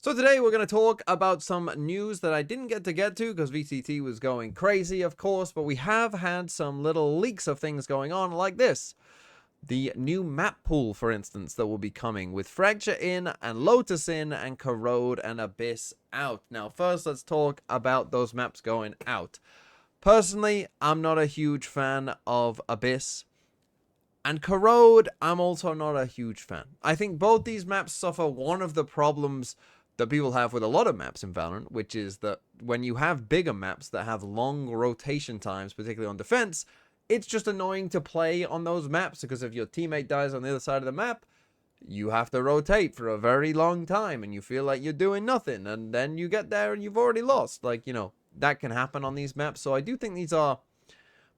So today we're going to talk about some news that I didn't get to because VCT was going crazy, of course, but we have had some little leaks of things going on like this. The new map pool, for instance, that will be coming with Fracture in and Lotus in and Corrode and Abyss out. Now, first, let's talk about those maps going out. Personally, I'm not a huge fan of Abyss. And Corrode, I'm also not a huge fan. I think both these maps suffer one of the problems that people have with a lot of maps in Valorant, which is that when you have bigger maps that have long rotation times, particularly on defense, it's just annoying to play on those maps because if your teammate dies on the other side of the map, you have to rotate for a very long time and you feel like you're doing nothing, and then you get there and you've already lost. Like, that can happen on these maps. So I do think these are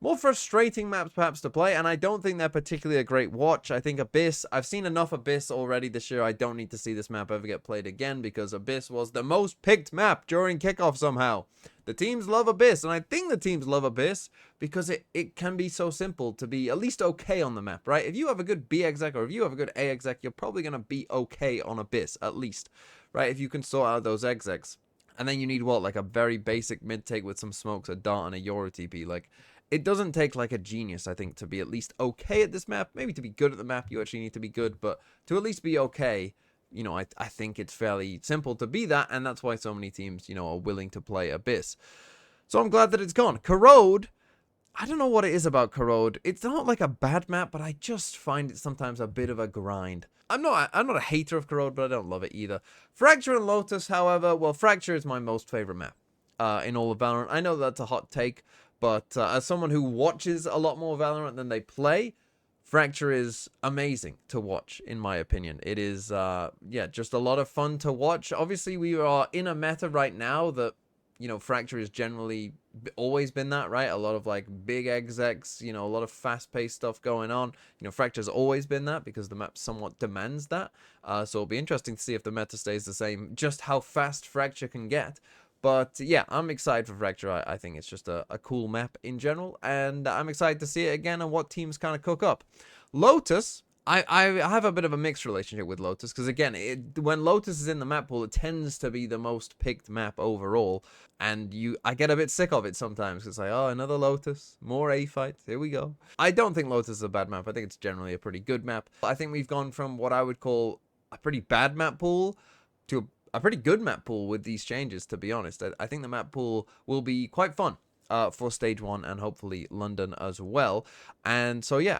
more frustrating maps perhaps to play, and I don't think they're particularly a great watch. I think Abyss, I've seen enough Abyss already this year. I don't need to see this map ever get played again because Abyss was the most picked map during kickoff somehow. The teams love Abyss, and I think the teams love Abyss because it can be so simple to be at least okay on the map, right? If you have a good B exec or if you have a good A exec, you're probably going to be okay on Abyss, at least, right? If you can sort out those execs. And then you need what? Like a very basic mid take with some smokes, a dart, and a Euro TP. Like, it doesn't take like a genius, I think, to be at least okay at this map. Maybe to be good at the map, you actually need to be good, but to at least be okay, I think it's fairly simple to be that, and that's why so many teams, are willing to play Abyss. So I'm glad that it's gone. Corrode, I don't know what it is about Corrode. It's not like a bad map, but I just find it sometimes a bit of a grind. I'm not a hater of Corrode, but I don't love it either. Fracture and Lotus, however, well, Fracture is my most favorite map in all of Valorant. I know that's a hot take, but as someone who watches a lot more Valorant than they play, Fracture is amazing to watch, in my opinion. It is, just a lot of fun to watch. Obviously, we are in a meta right now that, Fracture has generally always been that, right? A lot of, like, big execs, a lot of fast-paced stuff going on. Fracture's always been that because the map somewhat demands that. So it'll be interesting to see if the meta stays the same, just how fast Fracture can get. But yeah, I'm excited for Fracture. I think it's just a cool map in general, and I'm excited to see it again and what teams kind of cook up. Lotus, I have a bit of a mixed relationship with Lotus because, again, when Lotus is in the map pool, it tends to be the most picked map overall, and I get a bit sick of it sometimes. It's like, oh, another Lotus, more A fights, here we go. I don't think Lotus is a bad map. I think it's generally a pretty good map. I think we've gone from what I would call a pretty bad map pool to a pretty good map pool with these changes, to be honest. I think the map pool will be quite fun for Stage 1 and hopefully London as well. And so, yeah,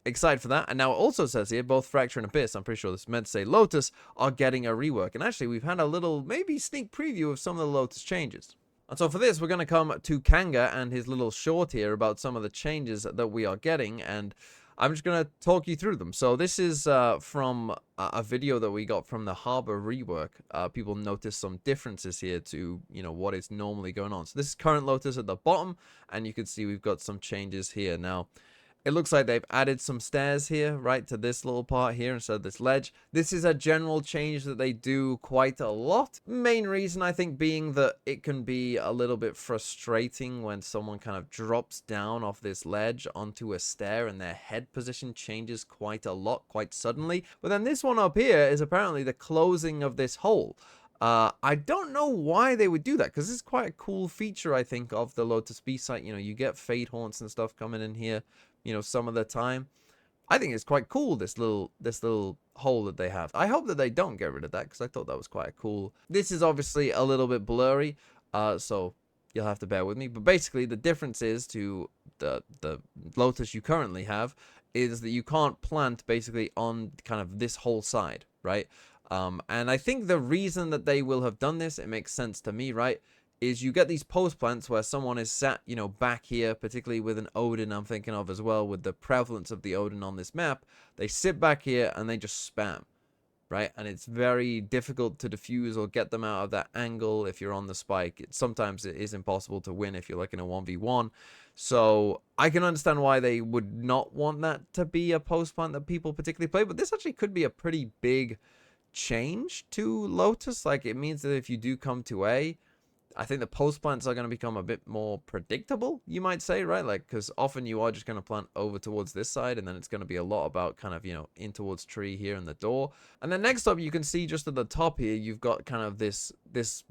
excited for that. And now it also says here, both Fracture and Abyss, I'm pretty sure this meant to say Lotus, are getting a rework. And actually, we've had a little, maybe sneak preview of some of the Lotus changes. And so for this, we're going to come to Kanga and his little short here about some of the changes that we are getting, and I'm just going to talk you through them. So this is from a video that we got from the Harbor rework. People noticed some differences here to, what is normally going on. So this is current Lotus at the bottom, and you can see we've got some changes here. Now, it looks like they've added some stairs here, right, to this little part here instead of this ledge. This is a general change that they do quite a lot. Main reason, I think, being that it can be a little bit frustrating when someone kind of drops down off this ledge onto a stair and their head position changes quite a lot, quite suddenly. But then this one up here is apparently the closing of this hole. I don't know why they would do that, because this is quite a cool feature, I think, of the Lotus B site. You get Fade Haunts and stuff coming in here, some of the time. I think it's quite cool, this little hole that they have. I hope that they don't get rid of that, because I thought that was quite cool. This is obviously a little bit blurry, so you'll have to bear with me. But basically, the difference is to the Lotus you currently have is that you can't plant basically on kind of this whole side, right? And I think the reason that they will have done this, it makes sense to me, right, is you get these post plants where someone is sat, back here, particularly with an Odin I'm thinking of as well, with the prevalence of the Odin on this map. They sit back here and they just spam, right? And it's very difficult to defuse or get them out of that angle if you're on the spike. Sometimes it is impossible to win if you're like in a 1v1. So I can understand why they would not want that to be a post plant that people particularly play, but this actually could be a pretty big change to Lotus. Like, it means that if you do come to A, I think the post plants are going to become a bit more predictable, you might say, right? Like, because often you are just going to plant over towards this side, and then it's going to be a lot about kind of, you know, in towards tree here and the door. And then next up, you can see just at the top here, you've got kind of this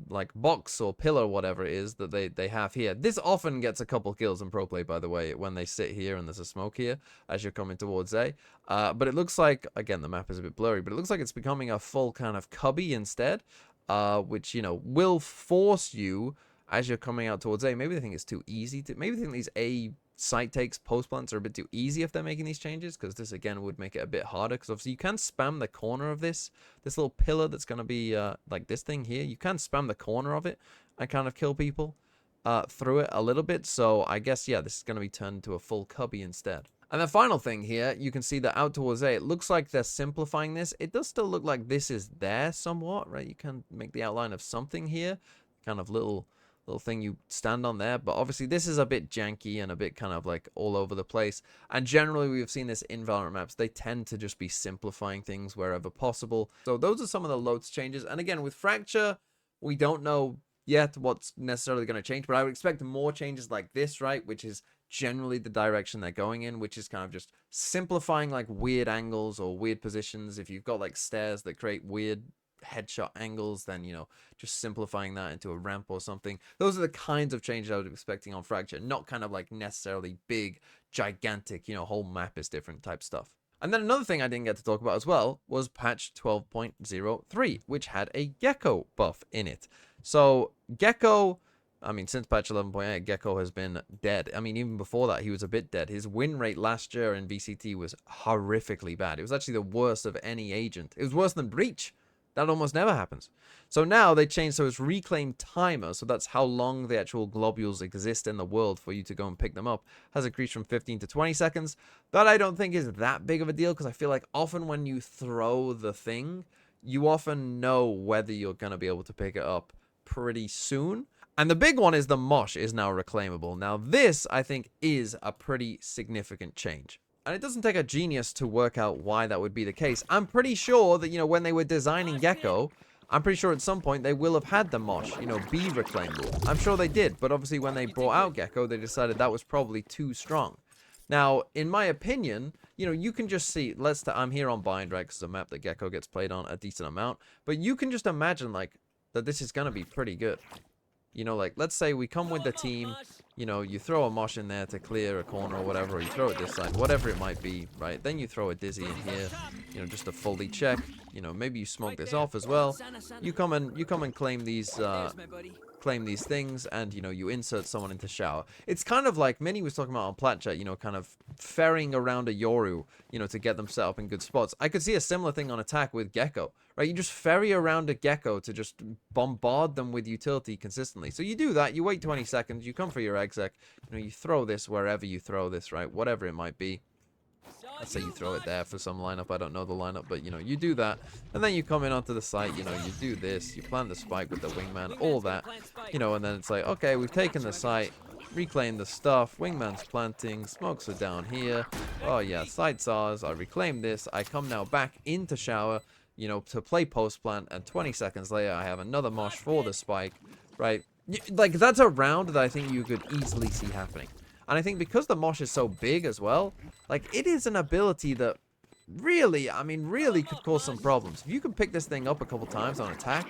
like box or pillar, whatever it is that they have here. This often gets a couple kills in pro play, by the way, when they sit here and there's a smoke here as you're coming towards A. But it looks like, again, the map is a bit blurry, but it looks like it's becoming a full kind of cubby instead. Which, you know, will force you as you're coming out towards A. Maybe they think it's too easy to, maybe they think these A site takes post plants are a bit too easy if they're making these changes, because this again would make it a bit harder, because obviously you can spam the corner of this little pillar that's going to be like this thing here. You can spam the corner of it and kind of kill people through it a little bit. So I guess, yeah, this is going to be turned into a full cubby instead. And the final thing here, you can see that out towards A, it looks like they're simplifying this. It does still look like this is there somewhat, right? You can make the outline of something here, kind of little thing you stand on there. But obviously this is a bit janky and a bit kind of like all over the place. And generally we've seen this in Valorant maps. They tend to just be simplifying things wherever possible. So those are some of the Lotus changes. And again, with Fracture, we don't know yet what's necessarily going to change, but I would expect more changes like this, right? Which is generally the direction they're going in, which is kind of just simplifying like weird angles or weird positions. If you've got like stairs that create weird headshot angles, then, you know, just simplifying that into a ramp or something. Those are the kinds of changes I was expecting on Fracture, not kind of like necessarily big, gigantic, you know, whole map is different type stuff. And then another thing I didn't get to talk about as well was patch 12.03, which had a Gecko buff in it. So Gecko, I mean, since patch 11.8, Gecko has been dead. I mean, even before that, he was a bit dead. His win rate last year in VCT was horrifically bad. It was actually the worst of any agent. It was worse than Breach. That almost never happens. So now they changed, so it's reclaimed timer, so that's how long the actual globules exist in the world for you to go and pick them up, has increased from 15 to 20 seconds. That I don't think is that big of a deal, because I feel like often when you throw the thing, you often know whether you're going to be able to pick it up pretty soon. And the big one is the mosh is now reclaimable. Now this, I think, is a pretty significant change. And it doesn't take a genius to work out why that would be the case. I'm pretty sure that, you know, when they were designing Gecko, I'm pretty sure at some point they will have had the mosh, you know, be reclaimable. I'm sure they did, but obviously when they brought out Gecko, they decided that was probably too strong. Now, in my opinion, you know, you can just see, I'm here on Bind, right, because it's a map that Gecko gets played on a decent amount, but you can just imagine, like, that this is going to be pretty good. You know, like, let's say we come with the team, you know, you throw a mosh in there to clear a corner or whatever, or you throw it this side, whatever it might be, right? Then you throw a dizzy in here, you know, just to fully check. You know, maybe you smoke this off as well. You come and claim these things, and, you know, you insert someone into shower. It's kind of like Minnie was talking about on Plat Chat, you know, kind of ferrying around a Yoru, you know, to get them set up in good spots. I could see a similar thing on attack with Gecko, right? You just ferry around a Gecko to just bombard them with utility consistently. So you do that, you wait 20 seconds, you come for your exec, you know, you throw this wherever you throw this, right? Whatever it might be. Let's say you throw it there for some lineup. I don't know the lineup, but, you know, you do that. And then you come in onto the site, you know, you do this. You plant the spike with the wingman, all that. You know, and then it's like, okay, we've taken the site, reclaimed the stuff. Wingman's planting. Smokes are down here. Oh, yeah, site's ours. I reclaim this. I come now back into shower, you know, to play post plant. And 20 seconds later, I have another mosh for the spike, right? Like, that's a round that I think you could easily see happening. And I think because the mosh is so big as well, like, it is an ability that really, I mean, really could cause some problems. If you can pick this thing up a couple times on attack,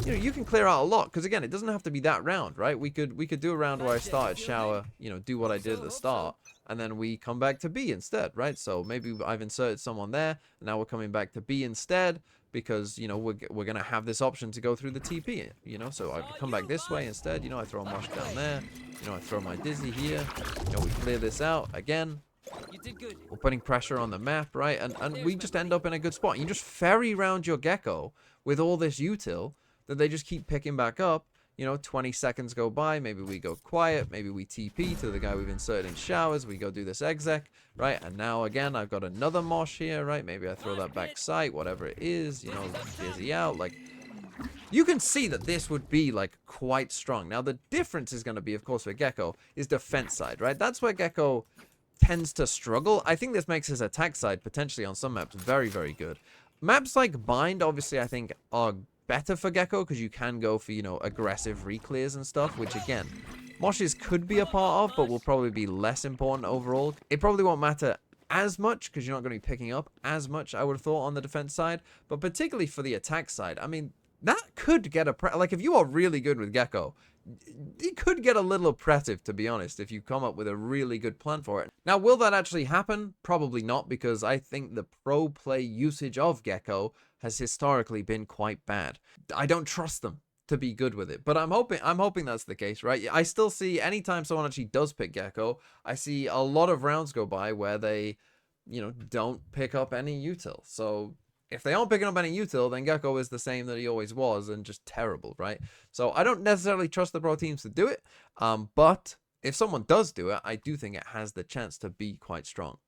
you know, you can clear out a lot. Because, again, it doesn't have to be that round, right? We could do a round where I started shower, you know, do what I did at the start, and then we come back to B instead, right? So maybe I've inserted someone there, and now we're coming back to B instead, because, you know, we're going to have this option to go through the TP, you know? So I come back this way instead, you know, I throw a mosh down there, you know, I throw my dizzy here, you know, we clear this out again. We're putting pressure on the map, right? And we just end up in a good spot. You just ferry around your Gecko with all this util that they just keep picking back up. You know, 20 seconds go by, maybe we go quiet, maybe we TP to the guy we've inserted in showers, we go do this exec, right? And now again, I've got another mosh here, right? Maybe I throw that back sight, whatever it is, you know, dizzy out, like, you can see that this would be, like, quite strong. Now, the difference is going to be, of course, for Gecko, is defense side, right? That's where Gecko tends to struggle. I think this makes his attack side, potentially on some maps, very, very good. Maps like Bind, obviously, I think, are better for Gecko because you can go for, you know, aggressive reclears and stuff, which again, Moshes could be a part of, but will probably be less important overall. It probably won't matter as much because you're not going to be picking up as much, I would have thought, on the defense side, but particularly for the attack side. I mean, that could get like, if you are really good with Gecko, it could get a little oppressive, to be honest, if you come up with a really good plan for it. Now, will that actually happen? Probably not, because I think the pro play usage of Gecko has historically been quite bad. I don't trust them to be good with it, but I'm hoping that's the case, right? I still see anytime someone actually does pick Gecko, I see a lot of rounds go by where they, you know, don't pick up any util. So if they aren't picking up any util, then Gecko is the same that he always was and just terrible, right? So I don't necessarily trust the pro teams to do it, but if someone does do it, I do think it has the chance to be quite strong.